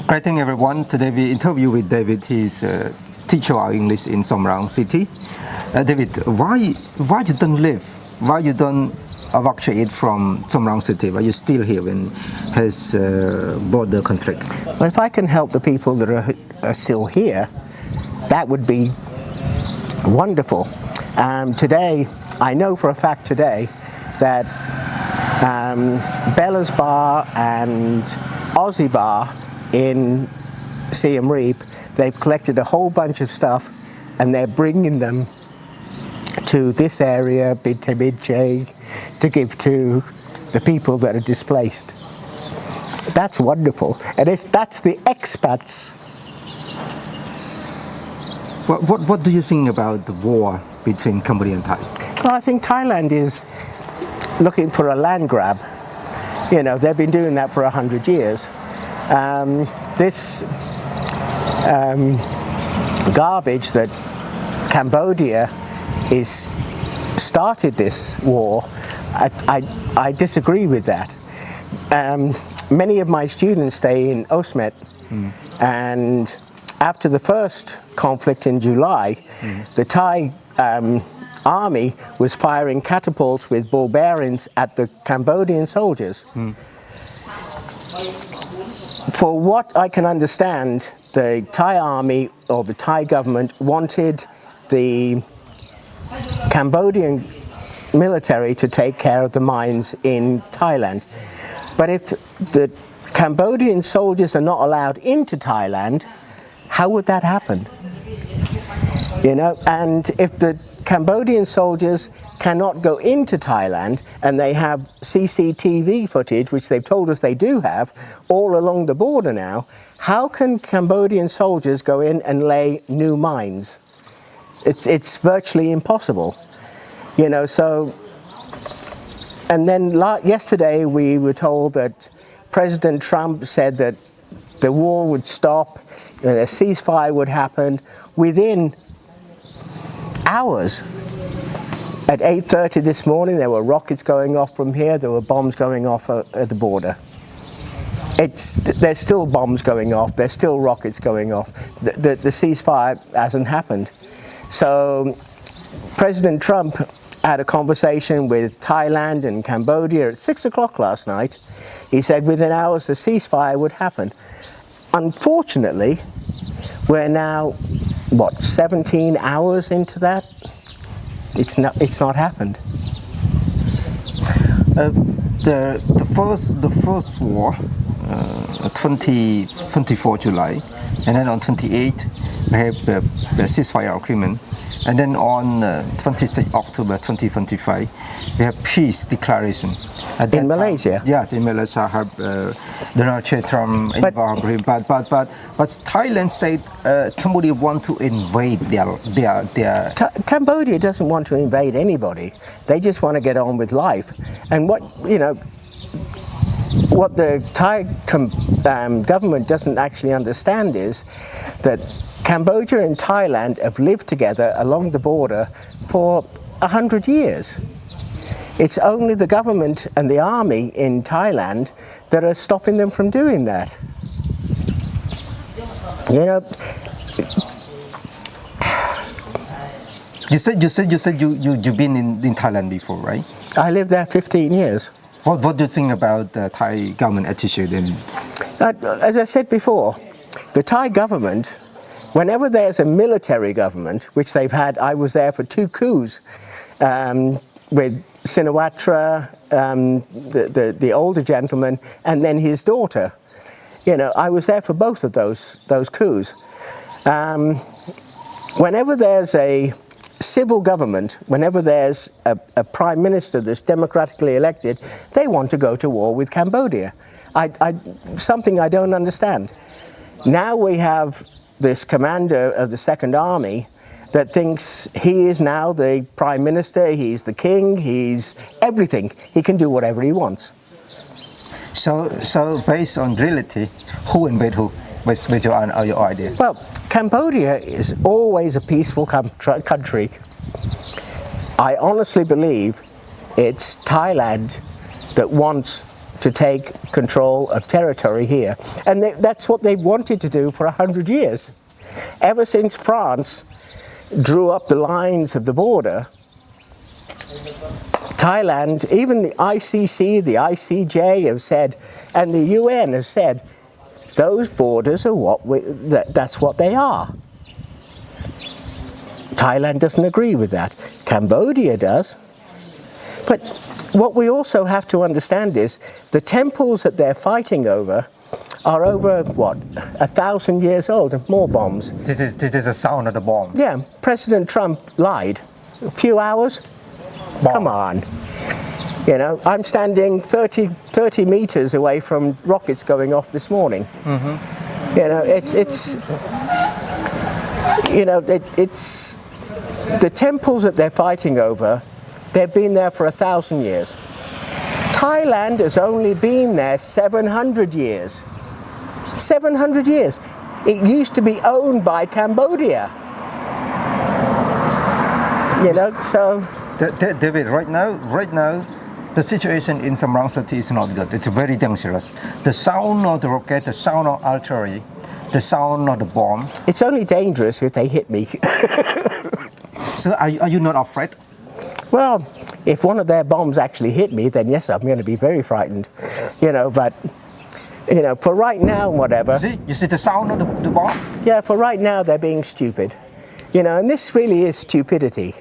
Greeting everyone. Today we interview with David. He's a teacher of English in Somrang City. David, why you don't live? Why you don't evacuate from Somrang City? Why you still here when has border conflict? Well, if I can help the people that are still here, that would be wonderful. Today, I know for a fact today that Bella's Bar and Aussie Bar in Siem Reap, they've collected a whole bunch of stuff and they're bringing them to this area, Meanchey, to give to the people that are displaced. That's wonderful. And that's the expats. What do you think about the war between Cambodia and Thailand? Well, I think Thailand is looking for a land grab. You know, they've been doing that for 100 years. This garbage that Cambodia is started this war, I disagree with that. Many of my students stay in Osmet, and after the first conflict in July, the Thai army was firing catapults with ball bearings at the Cambodian soldiers. For what I can understand, the Thai army or the Thai government wanted the Cambodian military to take care of the mines in Thailand. But if the Cambodian soldiers are not allowed into Thailand, how would that happen? You know, and if the Cambodian soldiers cannot go into Thailand and they have CCTV footage, which they've told us they do have, all along the border now, how can Cambodian soldiers go in and lay new mines? It's virtually impossible. You know, so, and then yesterday we were told that President Trump said that the war would stop, a ceasefire would happen within hours. At 8:30 this morning, there were rockets going off from here, there were bombs going off at the border. There's still bombs going off, there's still rockets going off. The ceasefire hasn't happened. So President Trump had a conversation with Thailand and Cambodia at 6 o'clock last night. He said within hours the ceasefire would happen. Unfortunately, we're now, 17 hours into that? It's not happened. The first war, 24 July, and then on 28 we have the ceasefire agreement, and then on 26 October 2025 we have peace declaration. In Malaysia? Yes, in Malaysia have Donald J. Trump involved, but Thailand said Cambodia want to invade their Cambodia doesn't want to invade anybody. They just want to get on with life. And what the Thai government doesn't actually understand is that Cambodia and Thailand have lived together along the border for 100 years. It's only the government and the army in Thailand that are stopping them from doing that. You know, you said you've been in Thailand before, right? I lived there 15 years. What do you think about the Thai government attitude? As I said before, the Thai government, whenever there's a military government, which they've had, I was there for 2 coups with Sinawatra, the older gentleman, and then his daughter. You know, I was there for both of those coups. Whenever there's a civil government, whenever there's a prime minister that's democratically elected, they want to go to war with Cambodia. Something I don't understand. Now we have this commander of the Second Army that thinks he is now the prime minister, he's the king, he's everything. He can do whatever he wants. So based on reality, who invade who? With your idea? Well, Cambodia is always a peaceful country. I honestly believe it's Thailand that wants to take control of territory here. And that's what they've wanted to do for 100 years. Ever since France drew up the lines of the border, Thailand, even the ICC, the ICJ have said, and the UN have said, those borders are that's what they are. Thailand doesn't agree with that. Cambodia does. But what we also have to understand is the temples that they're fighting over are over, what, 1,000 years old, and more bombs. This is a sound of the bomb. Yeah, President Trump lied. A few hours? Bomb. Come on. You know, I'm standing 30 meters away from rockets going off this morning. Mm-hmm. You know, it's the temples that they're fighting over, they've been there for 1,000 years. Thailand has only been there 700 years. 700 years. It used to be owned by Cambodia. You know, so... David, right now, the situation in Samrang City is not good. It's very dangerous. The sound of the rocket, the sound of artillery, the sound of the bomb. It's only dangerous if they hit me. So are you not afraid? Well, if one of their bombs actually hit me, then yes, I'm going to be very frightened. You know, but, you know, for right now, whatever. You see the sound of the bomb? Yeah, for right now, they're being stupid. You know, and this really is stupidity.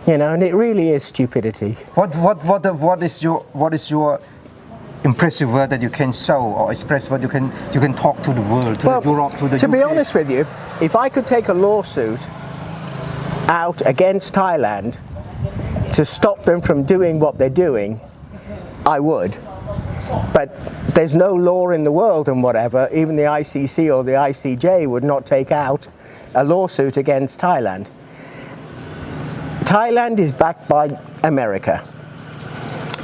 You know, and it really is stupidity. What is your impressive word that you can show or express what you can talk to the world, to Europe, to the UK? To be honest with you, if I could take a lawsuit out against Thailand to stop them from doing what they're doing, I would. But there's no law in the world and whatever, even the ICC or the ICJ would not take out a lawsuit against Thailand. Thailand is backed by America.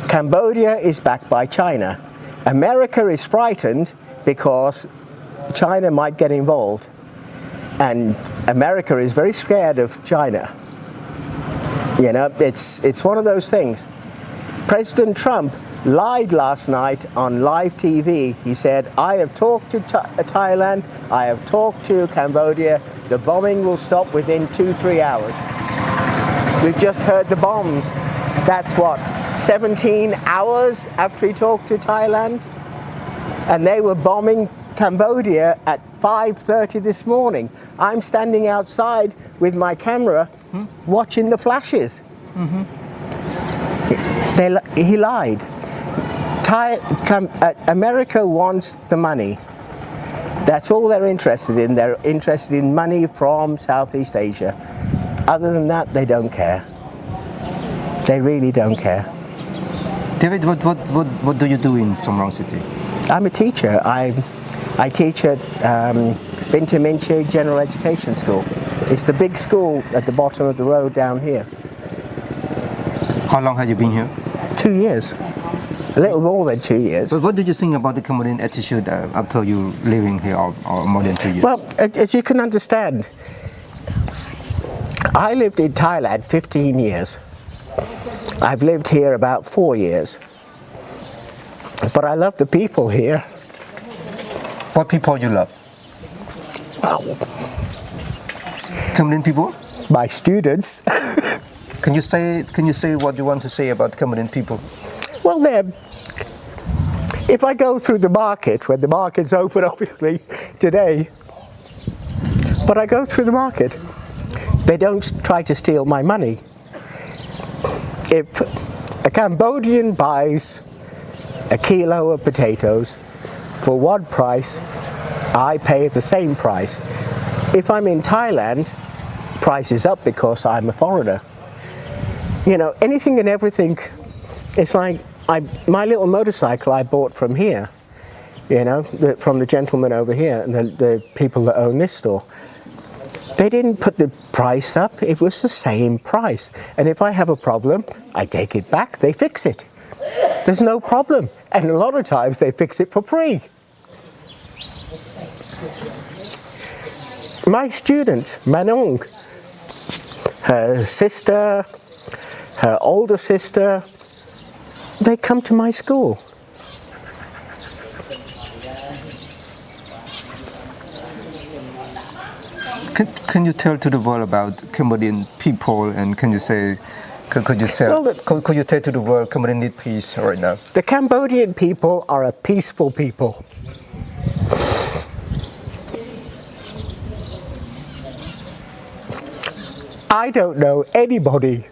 Cambodia is backed by China. America is frightened because China might get involved. And America is very scared of China. You know, it's one of those things. President Trump lied last night on live TV. He said, I have talked to Thailand, I have talked to Cambodia, the bombing will stop within 2-3 hours. We've just heard the bombs. That's what, 17 hours after he talked to Thailand? And they were bombing Cambodia at 5:30 this morning. I'm standing outside with my camera watching the flashes. Mm-hmm. He lied. America wants the money. That's all they're interested in. They're interested in money from Southeast Asia. Other than that, they don't care. They really don't care. David, what do you do in Samrang City? I'm a teacher. I teach at Oddar Meanchey General Education School. It's the big school at the bottom of the road down here. How long have you been here? 2 years. A little more than 2 years. But what did you think about the Cambodian attitude after you living here or more than 2 years? Well, as you can understand, I lived in Thailand 15 years. I've lived here about 4 years. But I love the people here. What people you love? Wow. Cambodian people? My students. Can you say what you want to say about Cambodian people? Well, if I go through the market, when the market's open obviously today, but I go through the market, they don't try to steal my money. If a Cambodian buys a kilo of potatoes for one price, I pay the same price. If I'm in Thailand, price is up because I'm a foreigner. You know, anything and everything. It's like my little motorcycle I bought from here, you know, from the gentleman over here and the people that own this store. They didn't put the price up, it was the same price. And if I have a problem, I take it back, they fix it. There's no problem. And a lot of times they fix it for free. My student, Manong, her sister, her older sister, they come to my school. Can you tell to the world about Cambodian people, and can you say, could you say, Well, could you tell to the world Cambodian need peace right now? The Cambodian people are a peaceful people. I don't know anybody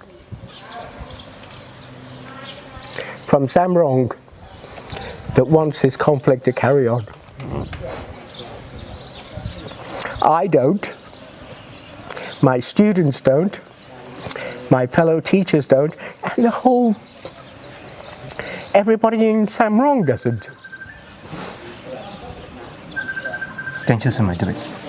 from Samrong that wants this conflict to carry on. I don't. My students don't. My fellow teachers don't. And everybody in Samrong doesn't. Thank you so much, David.